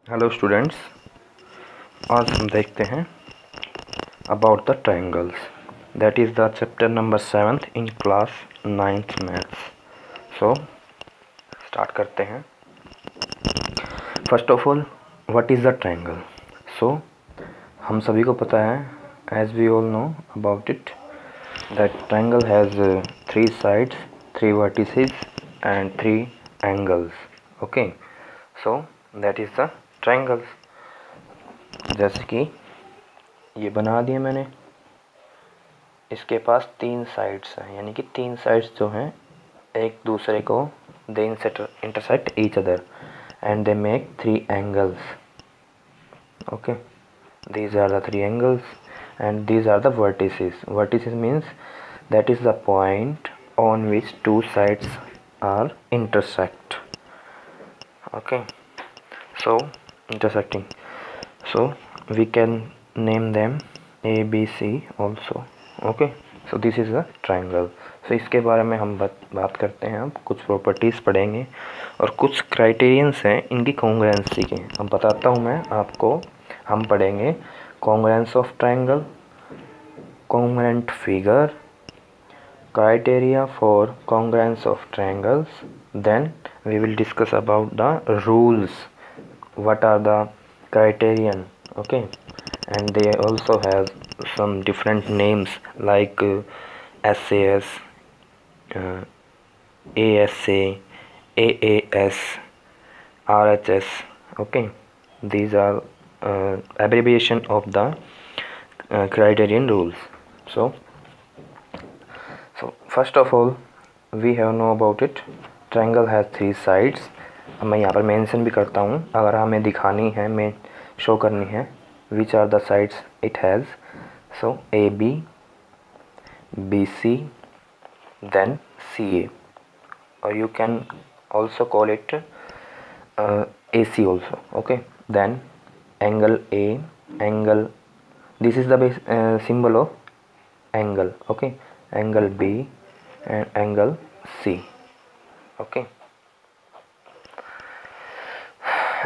Hello students, आज हम देखते हैं about the triangles. That is the chapter number 7 in class 9th maths. So start करते हैं। First of all, what is the triangle? So हम सभी को पता है, as we all know about it, that triangle has 3 sides, 3 vertices and 3 angles. Okay, so that is the triangles. जैसे कि ये बना दिए मैंने, इसके पास 3 साइड्स हैं, यानी कि 3 साइड्स जो हैं एक दूसरे को they intersect each other and they make 3 angles. Okay, these are the 3 angles and these are the vertices. Vertices means that is the point on which 2 sides are intersect. Okay, so intersecting, so we can name them A, B, C also. Okay, so this is a triangle. so इसके बारे में हम बात करते हैं। अब कुछ properties पढ़ेंगे और कुछ क्राइटेरियंस हैं इनकी कॉन्ग्रुएंसी के। अब बताता हूँ मैं आपको। हम पढ़ेंगे congruence of triangle, congruent figure, criteria for congruence of triangles. Then we will discuss about the rules, what are the criterion. Okay, and they also have some different names like SAS, uh, ASA, AAS, RHS. Okay, these are abbreviation of the criterion rules. So first of all we have know about it, triangle has 3 sides. अब मैं यहाँ पर mention भी करता हूँ, अगर हमें दिखानी है, मैं शो करनी है which are the sides it has. So AB, BC, then CA, or you can also call it AC also. Okay, then angle A, angle, this is the base symbol of angle. Okay, angle B and angle C. Okay,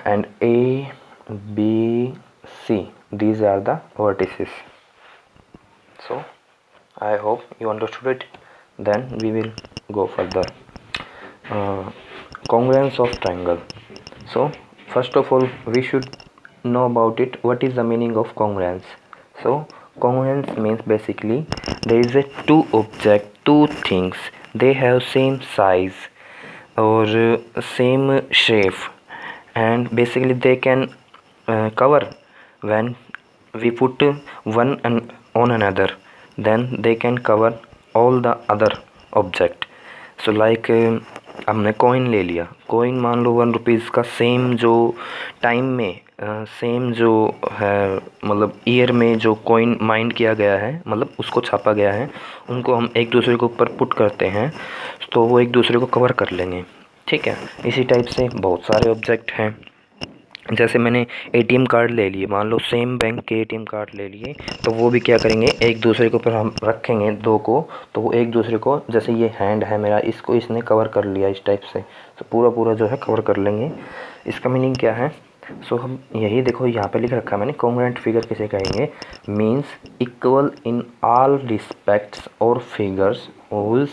and A, B, C, these are the vertices. So I hope you understood it. Then we will go further. Congruence of triangle. So first of all we should know about it, what is the meaning of congruence. So congruence means basically there is a two things, they have same size or same shape, and basically they can cover when we put one on another, then they can cover all the other object. So like हमने coin ले लिया, coin मान लो 1 rupees का, same जो time में same जो है, मतलब ईयर में जो कॉइन माइंड किया गया है, मतलब उसको छापा गया है, उनको हम एक दूसरे के ऊपर पुट करते हैं तो वो एक दूसरे को कवर कर लेंगे। ठीक है, इसी टाइप से बहुत सारे ऑब्जेक्ट हैं। जैसे मैंने एटीएम कार्ड ले लिए, मान लो सेम बैंक के एटीएम कार्ड ले लिए, तो वो भी क्या करेंगे, एक दूसरे के ऊपर हम रखेंगे दो को, तो वो एक दूसरे को, जैसे ये हैंड है मेरा, इसको इसने कवर कर लिया इस टाइप से, तो पूरा जो है कवर कर लेंगे। इसका मीनिंग क्या है? सो हम यही देखो यहाँ पे लिख रखा है मैंने, कॉन्ग्रुएंट फिगर किसे कहेंगे, means equal in all respects और figures whose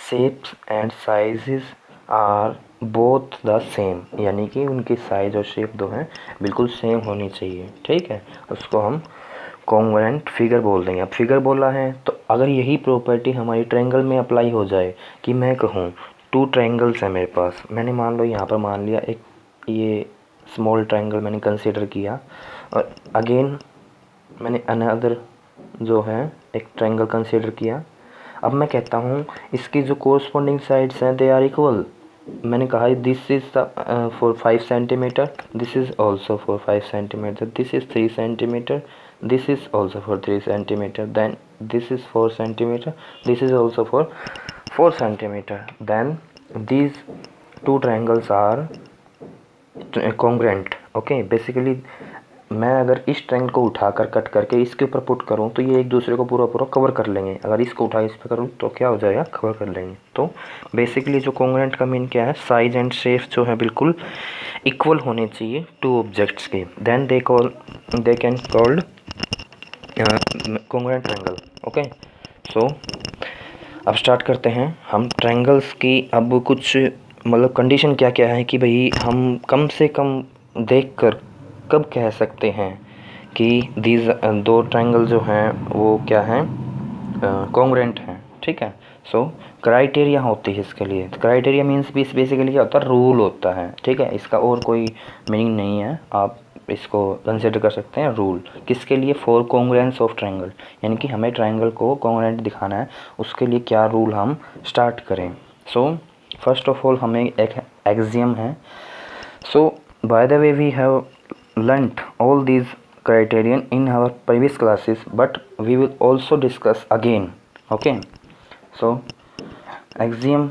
shapes and sizes are both the same, यानी कि उनकी साइज और शेप दो हैं बिल्कुल सेम होनी चाहिए। ठीक है, उसको हम कॉन्ग्रुएंट फिगर बोल देंगे। अब फिगर बोला है तो अगर यही प्रॉपर्टी हमारी ट्रायंगल में अप्लाई हो जाए, कि मैं कहूँ 2 ट्रायंगल्स हैं मेरे पास, मैंने मान लो यहाँ पर मान लिया एक ये स्मॉल ट्रायंगल मैंने कंसीडर किया, और अगेन मैंने अनदर जो है एक ट्रायंगल कंसीडर किया। अब मैं कहता हूँ इसकी जो कोरस्पॉन्डिंग साइड्स हैं दे आर इक्वल। मैंने कहा this is the for 5 centimetre, this is also for 5 centimetre, this is 3 centimetre, this is also for 3 centimeter, then this is 4 centimeter, this is also for 4 centimeter, then these 2 triangles are congruent. Okay, basically मैं अगर इस triangle को उठाकर cut करके इसके ऊपर put करूं तो ये एक दूसरे को पूरा पूरा कवर कर लेंगे। अगर इसको उठा इस पर करूं तो क्या हो जाएगा, कवर कर लेंगे। तो बेसिकली जो कॉन्ग्रुएंट का मीन क्या है, साइज एंड शेप जो है बिल्कुल इक्वल होने चाहिए टू ऑब्जेक्ट्स के, then they can called congruent triangle. Okay, so अब स्टार्ट करते हैं हम ट्रायंगल्स की। अब कुछ मतलब कंडीशन क्या क्या है कि भाई हम कम से कम देखकर कब कह सकते हैं कि दीज दो ट्रायंगल जो हैं वो क्या हैं, कॉन्ग्रुएंट हैं। ठीक है, सो क्राइटेरिया होती है इसके लिए। क्राइटेरिया मीन्स बेसिकली क्या होता है, रूल होता है। ठीक है, इसका और कोई मीनिंग नहीं है, आप इसको कंसिडर कर सकते हैं रूल। किसके लिए, फॉर कॉन्ग्रुएंस ऑफ ट्रायंगल, यानी कि हमें ट्रायंगल को कॉन्ग्रुएंट दिखाना है, उसके लिए क्या रूल हम स्टार्ट करें। सो फर्स्ट ऑफ ऑल हमें एक एक्सियम है। So by the way we have learnt all these criterion in our previous classes, but we will also discuss again. Okay, so axiom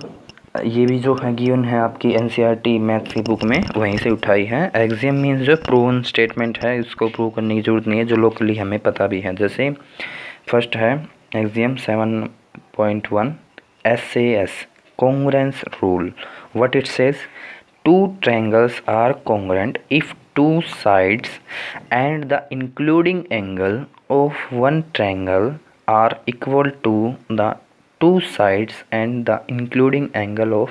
ये भी जो है गिवन है आपकी NCERT मैथ्स की बुक में, वहीं से उठाई है। एक्सियम मीन्स जो प्रूवन स्टेटमेंट है, इसको प्रूव करने की ज़रूरत नहीं है, जो लोकली हमें पता भी है। जैसे फर्स्ट है axiom 7.1 SAS congruence rule. What it says, two triangles are congruent if two sides and the including angle of one triangle are equal to the two sides and the including angle of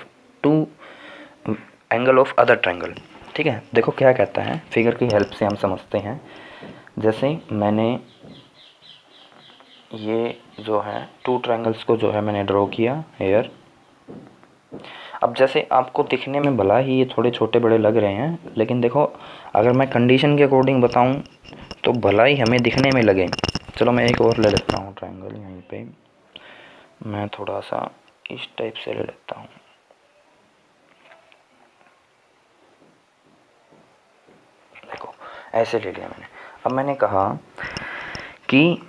other triangle। ठीक है, देखो क्या कहता है, figure की help से हम समझते हैं। जैसे मैंने ये जो है टू ट्रायंगल्स को जो है मैंने ड्रॉ किया हेयर। अब जैसे आपको दिखने में भला ही ये थोड़े छोटे बड़े लग रहे हैं, लेकिन देखो अगर मैं कंडीशन के अकॉर्डिंग बताऊं तो भला ही हमें दिखने में लगे। चलो मैं एक और ले लेता हूँ ट्रायंगल, यहीं पे मैं थोड़ा सा इस टाइप से ले लेता हूँ। देखो ऐसे ले लिया मैंने। अब मैंने कहा कि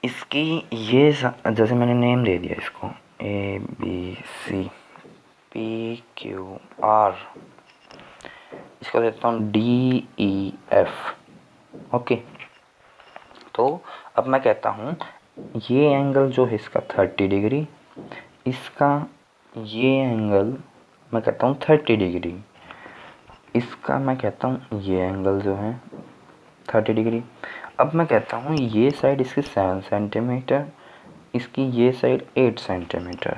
इसकी ये जैसे मैंने नेम दे दिया इसको ABC PQR, इसको देता हूँ DEF। ओके, तो अब मैं कहता हूँ ये एंगल जो है इसका 30 डिग्री, इसका ये एंगल मैं कहता हूँ 30 डिग्री, इसका मैं कहता हूँ ये एंगल जो है 30 डिग्री। अब मैं कहता हूँ ये साइड इसकी 7 सेंटीमीटर, इसकी ये साइड 8 सेंटीमीटर,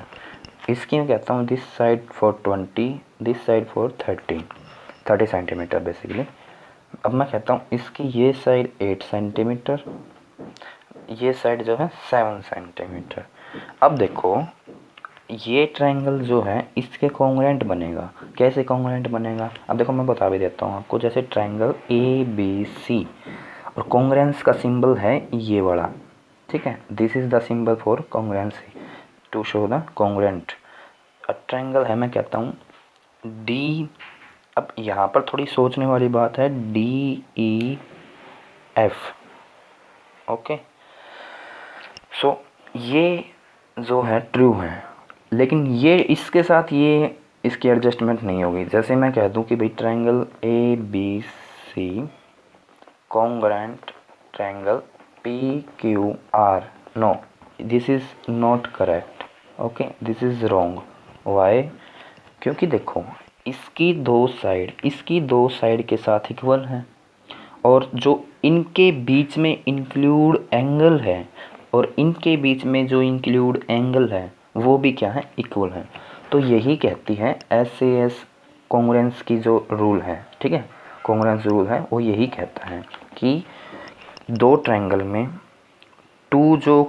इसकी मैं कहता हूँ this side for 20, this side for 30 centimetre basically. अब मैं कहता हूँ इसकी ये साइड 8 सेंटीमीटर, ये साइड जो है 7 सेंटीमीटर। अब देखो ये ट्रायंगल जो है इसके कॉन्ग्रुएंट बनेगा। कैसे कॉन्ग्रुएंट बनेगा, अब देखो मैं बता भी देता हूँ आपको। जैसे ट्रायंगल ABC और कॉन्ग्रुएंस का सिंबल है ये वाला। ठीक है, this is the symbol for congruency to show the congruent. Triangle है मैं कहता हूँ D। अब यहाँ पर थोड़ी सोचने वाली बात है, DEF। ओके, सो ये जो है ट्रू है, लेकिन ये इसके साथ ये इसकी एडजस्टमेंट नहीं होगी। जैसे मैं कह दूं कि भाई triangle ABC congruent triangle PQR, no this is not correct. Okay, this is wrong. Why, क्योंकि देखो इसकी दो साइड के साथ इक्वल है, और जो इनके बीच में इंक्लूड एंगल है और इनके बीच में जो इंक्लूड एंगल है वो भी क्या है, इक्वल है। तो यही कहती है SAS कॉन्ग्रुएंस की जो रूल है। ठीक है, कॉन्ग्रुएंस रूल है वो यही कहता है कि दो ट्रायंगल में टू जो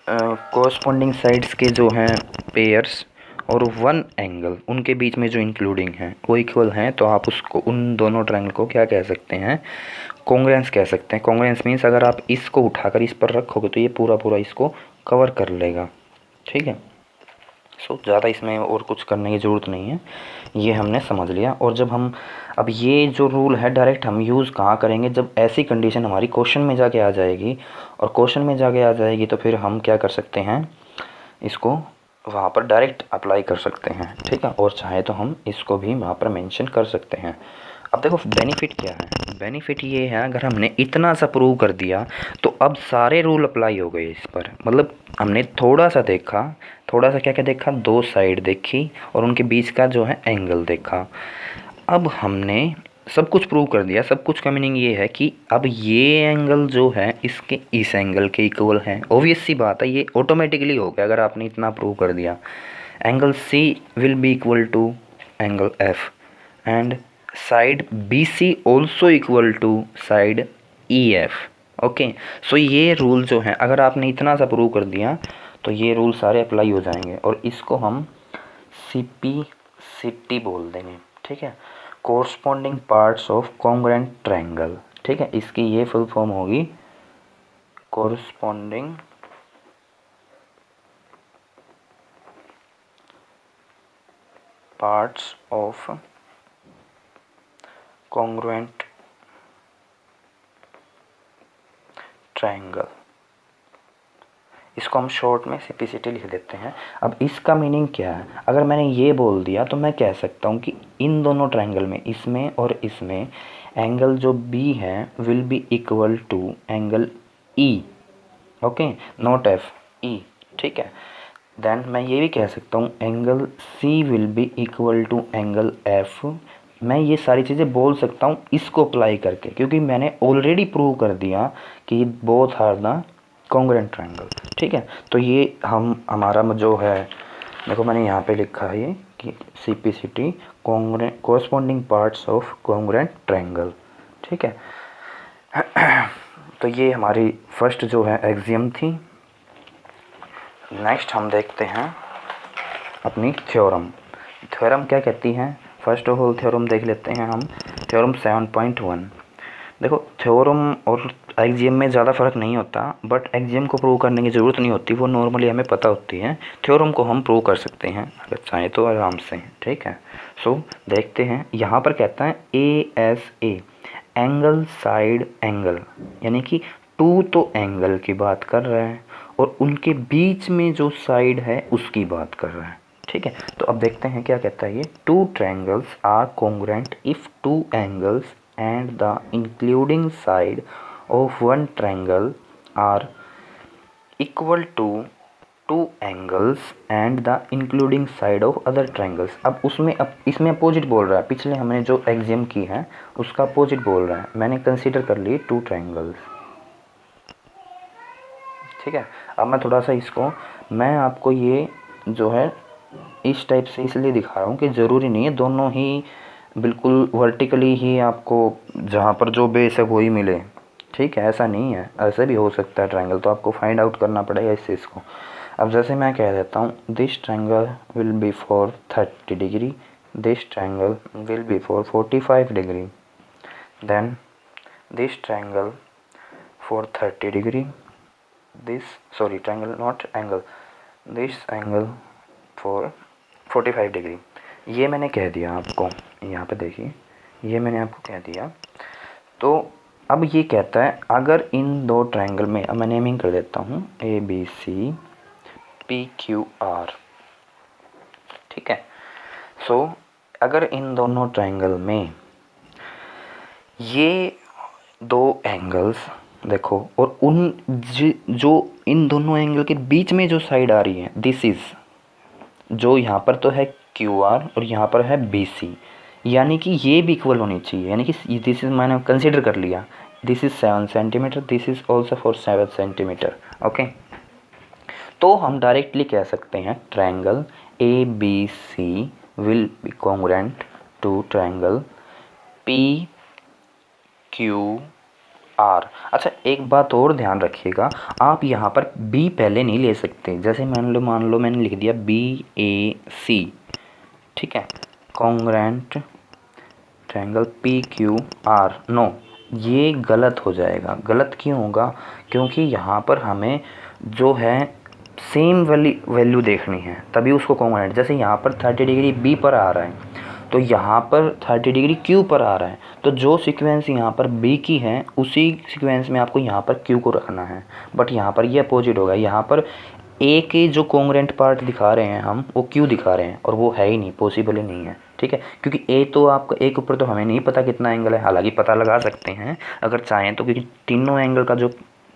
कोरस्पॉन्डिंग साइड्स के जो हैं पेयर्स और वन एंगल उनके बीच में जो इंक्लूडिंग है वो इक्वल हैं, तो आप उसको उन दोनों ट्रायंगल को क्या कह सकते हैं, कॉन्ग्रुएंस कह सकते हैं। कॉन्ग्रुएंस मीन्स अगर आप इसको उठाकर इस पर रखोगे तो ये पूरा पूरा इसको कवर कर लेगा। ठीक है, सो ज़्यादा इसमें और कुछ करने की ज़रूरत नहीं है, ये हमने समझ लिया। और जब हम अब ये जो रूल है डायरेक्ट हम यूज़ कहाँ करेंगे, जब ऐसी कंडीशन हमारी क्वेश्चन में जाके आ जाएगी, और क्वेश्चन में जाके आ जाएगी तो फिर हम क्या कर सकते हैं, इसको वहाँ पर डायरेक्ट अप्लाई कर सकते हैं। ठीक है, और चाहे तो हम इसको भी वहाँ पर मेंशन कर सकते हैं। अब देखो बेनिफिट क्या है, बेनिफिट ये है अगर हमने इतना सा प्रूव कर दिया तो अब सारे रूल अप्लाई हो गए इस पर। मतलब हमने थोड़ा सा देखा, थोड़ा सा क्या क्या देखा, दो साइड देखी और उनके बीच का जो है एंगल देखा। अब हमने सब कुछ प्रूव कर दिया, सब कुछ का मीनिंग ये है कि अब ये एंगल जो है इसके इस एंगल के इक्वल है। ऑब्वियस सी बात है, ये ऑटोमेटिकली हो गया अगर आपने इतना प्रूव कर दिया। Angle C will be equal to angle F and side B C also equal to side E F. Okay, so ये रूल जो है अगर आपने इतना सा प्रूव कर दिया तो ये रूल सारे अप्लाई हो जाएंगे और इसको हम CP बोल देंगे। ठीक है, corresponding parts of congruent triangle. ठीक है, इसकी ये फुल फॉर्म होगी corresponding parts of congruent triangle. इसको हम शॉर्ट में CPCT लिख देते हैं। अब इसका मीनिंग क्या है, अगर मैंने ये बोल दिया तो मैं कह सकता हूँ कि इन दोनों ट्रायंगल में, इसमें और इसमें, एंगल जो B है will be equal to angle E। Okay, not F, E। ठीक है, देन मैं ये भी कह सकता हूँ angle C will be equal to angle F। मैं ये सारी चीज़ें बोल सकता हूँ इसको अप्लाई करके, क्योंकि मैंने ऑलरेडी प्रूव कर दिया कि both are the congruent triangle. ठीक है, तो ये हमारा जो है, देखो मैंने यहाँ पे लिखा है ये कि CPCT corresponding parts of congruent triangle. ठीक है, तो ये हमारी फर्स्ट जो है एक्सियम थी। नेक्स्ट हम देखते हैं अपनी थ्योरम। थ्योरम क्या कहती है, फर्स्ट ऑफ ऑल थ्योरम देख लेते हैं हम। थ्योरम 7.1। देखो थ्योरम और एक्सियम में ज़्यादा फ़र्क नहीं होता, बट एक्सियम को प्रूव करने की ज़रूरत नहीं होती, वो नॉर्मली हमें पता होती है। थ्योरम को हम प्रूव कर सकते हैं अगर चाहें तो आराम से। ठीक है, सो देखते हैं। यहाँ पर कहता है ASA एंगल साइड एंगल, यानी कि टू तो एंगल की बात कर रहा है और उनके बीच में जो साइड है उसकी बात कर रहा है। ठीक है, तो अब देखते हैं क्या कहता है ये। Two triangles are congruent if two angles and the including side of one triangle are equal to two angles and the including side of other triangles। अब इसमें अपोजिट बोल रहा है, पिछले हमने जो एक्सियम की है उसका अपोजिट बोल रहा है। मैंने कंसीडर कर ली टू ट्रायंगल्स। ठीक है, अब मैं थोड़ा सा इसको, मैं आपको ये जो है इस टाइप से इसलिए दिखा रहा हूँ कि ज़रूरी नहीं है दोनों ही बिल्कुल वर्टिकली ही आपको जहाँ पर जो बेस है वही मिले। ठीक है, ऐसा नहीं है, ऐसे भी हो सकता है ट्रायंगल, तो आपको फाइंड आउट करना पड़ेगा इस चीज़ को। अब जैसे मैं कह देता हूँ this triangle will be for 30 degree, this triangle will be for 45 degree, then this triangle for 30 degree, triangle not angle, this angle for 45 degree. ये मैंने कह दिया आपको, यहाँ पे देखिए, ये मैंने आपको कह दिया। तो अब ये कहता है अगर इन दो ट्रायंगल में, अब मैं नेमिंग कर देता हूँ ABC PQR। ठीक है, सो अगर इन दोनों ट्रायंगल में ये दो एंगल्स देखो और जो इन दोनों एंगल के बीच में जो साइड आ रही है, दिस इज़, जो यहाँ पर तो है QR और यहाँ पर है BC, यानी कि ये भी इक्वल होनी चाहिए। यानी कि दिस इज़ मैंने कंसीडर कर लिया, this is 7 centimetre, this is also for 7 centimetre. Okay, तो हम डायरेक्टली कह सकते हैं triangle ABC will be congruent to triangle PQR। अच्छा, एक बात और ध्यान रखिएगा, आप यहाँ पर B पहले नहीं ले सकते। जैसे मान लो मैंने लिख दिया BAC। ठीक है, कॉन्ग्रुएंट ट्रायंगल PQR, नो, ये गलत हो जाएगा। गलत क्यों होगा, क्योंकि यहाँ पर हमें जो है सेम वैल्यू देखनी है, तभी उसको कॉन्ग्रुएंट। जैसे यहाँ पर 30 डिग्री B पर आ रहा है तो यहाँ पर 30 डिग्री Q पर आ रहा है, तो जो सीक्वेंस यहाँ पर B की है उसी सीक्वेंस में आपको यहाँ पर Q को रखना है। बट यहाँ पर ये अपोजिट होगा, यहाँ पर A के जो कॉन्ग्रुएंट पार्ट दिखा रहे हैं हम, वो Q दिखा रहे हैं और वो है ही नहीं, पॉसिबल ही नहीं है। ठीक है, क्योंकि ए तो आपका ए के ऊपर तो हमें नहीं पता कितना एंगल है, हालांकि पता लगा सकते हैं अगर चाहें तो, क्योंकि तीनों एंगल का जो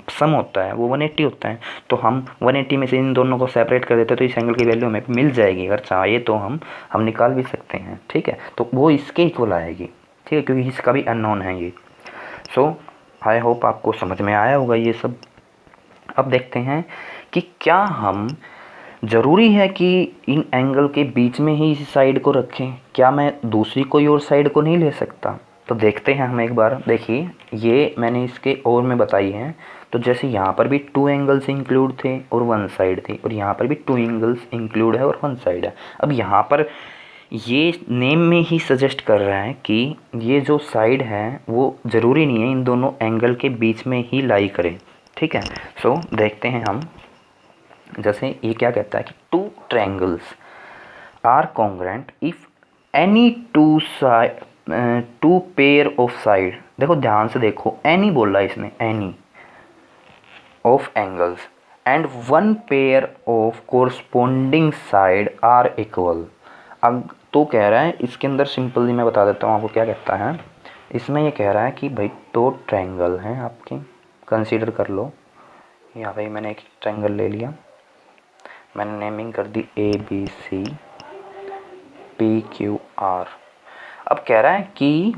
सम होता है वो 180 होता है। तो हम 180 में से इन दोनों को सेपरेट कर देते हैं तो इस एंगल की वैल्यू हमें मिल जाएगी, अगर चाहे तो हम निकाल भी सकते हैं। ठीक है, तो वो इसके इक्वल आएगी। ठीक है, क्योंकि इसका भी अननोन है ये। सो आई होप आपको समझ में आया होगा ये सब। अब देखते हैं कि क्या हम ज़रूरी है कि इन एंगल के बीच में ही इस साइड को रखें, क्या मैं दूसरी कोई और साइड को नहीं ले सकता? तो देखते हैं हम एक बार। देखिए, ये मैंने इसके और में बताई है। तो जैसे यहाँ पर भी 2 एंगल्स इंक्लूड थे और 1 साइड थी, और यहाँ पर भी 2 एंगल्स इंक्लूड है और 1 साइड है। अब यहाँ पर ये नेम में ही सजेस्ट कर रहा है कि ये जो साइड है वो ज़रूरी नहीं है इन दोनों एंगल के बीच में ही लाई करे। ठीक है, सो देखते हैं हम। जैसे ये क्या कहता है कि 2 triangles are congruent if any 2 pair of side, देखो ध्यान से देखो, एनी बोला इसने, any of angles and 1 pair of corresponding side are equal. अब तो कह रहा है इसके अंदर, सिंपली मैं बता देता हूँ आपको क्या कहता है इसमें। ये कह रहा है कि भाई 2 ट्रायंगल हैं आपके, कंसीडर कर लो। यहाँ भाई मैंने एक ट्रायंगल ले लिया, मैंने नेमिंग कर दी ABC PQR। अब कह रहा है कि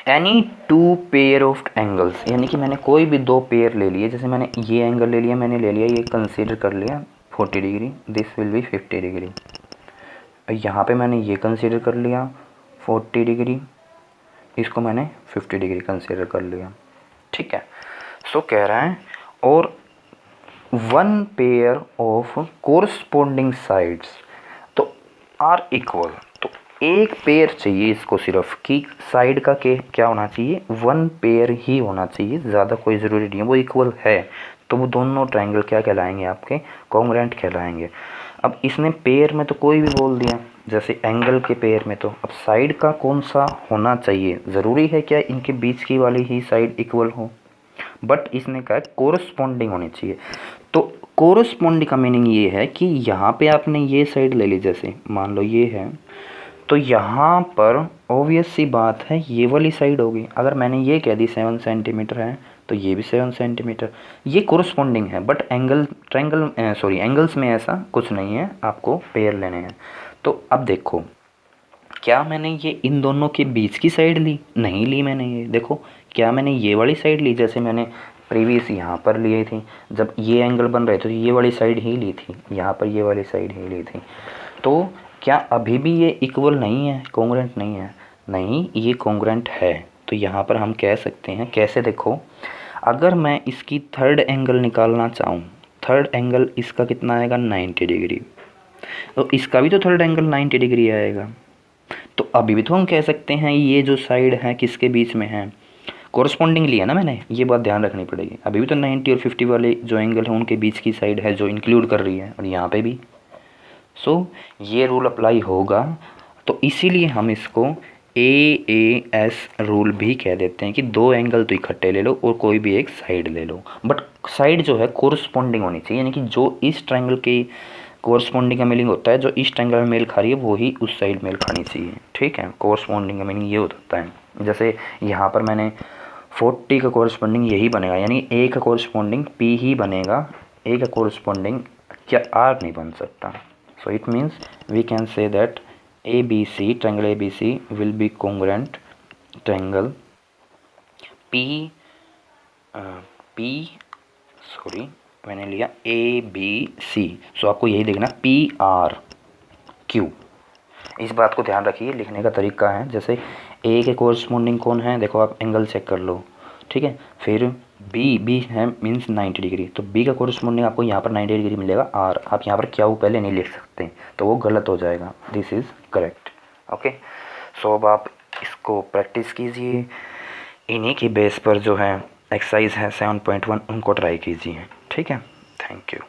एनी 2 पेयर ऑफ एंगल्स, यानी कि मैंने कोई भी 2 पेयर ले लिए। जैसे मैंने ये एंगल ले लिया, मैंने ले लिया, ये कंसीडर कर लिया 40 degree, this will be 50 degree. यहाँ पे मैंने ये कंसीडर कर लिया 40 डिग्री, इसको मैंने 50 डिग्री कंसीडर कर लिया। ठीक है, सो कह रहा है और 1 पेयर ऑफ कोरस्पोंडिंग साइड्स तो आर इक्वल। तो एक पेयर चाहिए इसको सिर्फ, कि साइड का के क्या होना चाहिए, 1 पेयर ही होना चाहिए, ज़्यादा कोई ज़रूरी नहीं है, वो इक्वल है। तो वो दोनों ट्रायंगल क्या कहलाएंगे, आपके कॉन्ग्रुएंट कहलाएंगे। अब इसने पेयर में तो कोई भी बोल दिया, जैसे एंगल के पेयर में। तो अब साइड का कौन सा होना चाहिए, ज़रूरी है क्या इनके बीच की वाली ही साइड इक्वल हो? बट इसने कहा कोरस्पोंडिंग होनी चाहिए। तो कोरस्पोंडिंग का मीनिंग ये है कि यहाँ पे आपने ये साइड ले ली, जैसे मान लो ये है, तो यहाँ पर ऑब्वियस सी बात है ये वाली साइड होगी। अगर मैंने ये कह दी 7 सेंटीमीटर है तो ये भी 7 सेंटीमीटर, ये कोरस्पोंडिंग है। बट एंगल्स में ऐसा कुछ नहीं है, आपको पेयर लेने हैं। तो अब देखो, क्या मैंने ये इन दोनों के बीच की साइड ली? नहीं ली मैंने। ये देखो, क्या मैंने ये वाली साइड ली, जैसे मैंने प्रीवियस यहाँ पर लिए थी, जब ये एंगल बन रहे थे तो ये वाली साइड ही ली थी, यहाँ पर ये वाली साइड ही ली थी। तो क्या अभी भी ये इक्वल नहीं है, कॉन्ग्रुएंट नहीं है? नहीं, ये कॉन्ग्रुएंट है। तो यहाँ पर हम कह सकते हैं, कैसे देखो, अगर मैं इसकी थर्ड एंगल निकालना चाहूँ, थर्ड एंगल इसका कितना आएगा, 90 डिग्री, तो इसका भी तो थर्ड एंगल 90 डिग्री आएगा। तो अभी भी तो हम कह सकते हैं ये जो साइड है किसके बीच में है, कोरस्पोंडिंग लिया ना मैंने, ये बात ध्यान रखनी पड़ेगी। अभी भी तो 90 और 50 वाले जो एंगल हैं उनके बीच की साइड है जो इंक्लूड कर रही है, और यहाँ पे भी। सो ये रूल अप्लाई होगा। तो इसीलिए हम इसको AAS रूल भी कह देते हैं कि 2 एंगल तो इकट्ठे ले लो और कोई भी एक साइड ले लो, बट साइड जो है कोरस्पोंडिंग होनी चाहिए, यानी कि जो इस ट्रायंगल के कोरस्पोंडिंग का मीनिंग होता है जो इस ट्रायंगल में मेल खा रही है वो ही उस साइड मेल खानी चाहिए। ठीक है, कोरस्पोंडिंग का मीनिंग ये होता है। जैसे यहाँ पर मैंने 40 का कोरस्पोंडिंग यही बनेगा, यानी A का कोरस्पोंडिंग P ही बनेगा, A का कोरस्पोंडिंग क्या R नहीं बन सकता। So it means we can say that ABC, triangle ABC will be congruent triangle मैंने लिया ABC। सो आपको यही देखना PRQ। इस बात को ध्यान रखिए, लिखने का तरीका है। जैसे A के कोरस्पोंडिंग कौन है, देखो आप एंगल चेक कर लो। ठीक है, फिर B है मीन्स 90 डिग्री, तो B का कोरस्पोंडिंग आपको यहाँ पर 90 डिग्री मिलेगा R। आप यहाँ पर क्या पहले नहीं लिख सकते, तो वो गलत हो जाएगा। This is correct. Okay, so अब आप इसको प्रैक्टिस कीजिए, इन्हीं की बेस पर जो है एक्सरसाइज है 7.1 उनको ट्राई कीजिए। ठीक है, थैंक यू।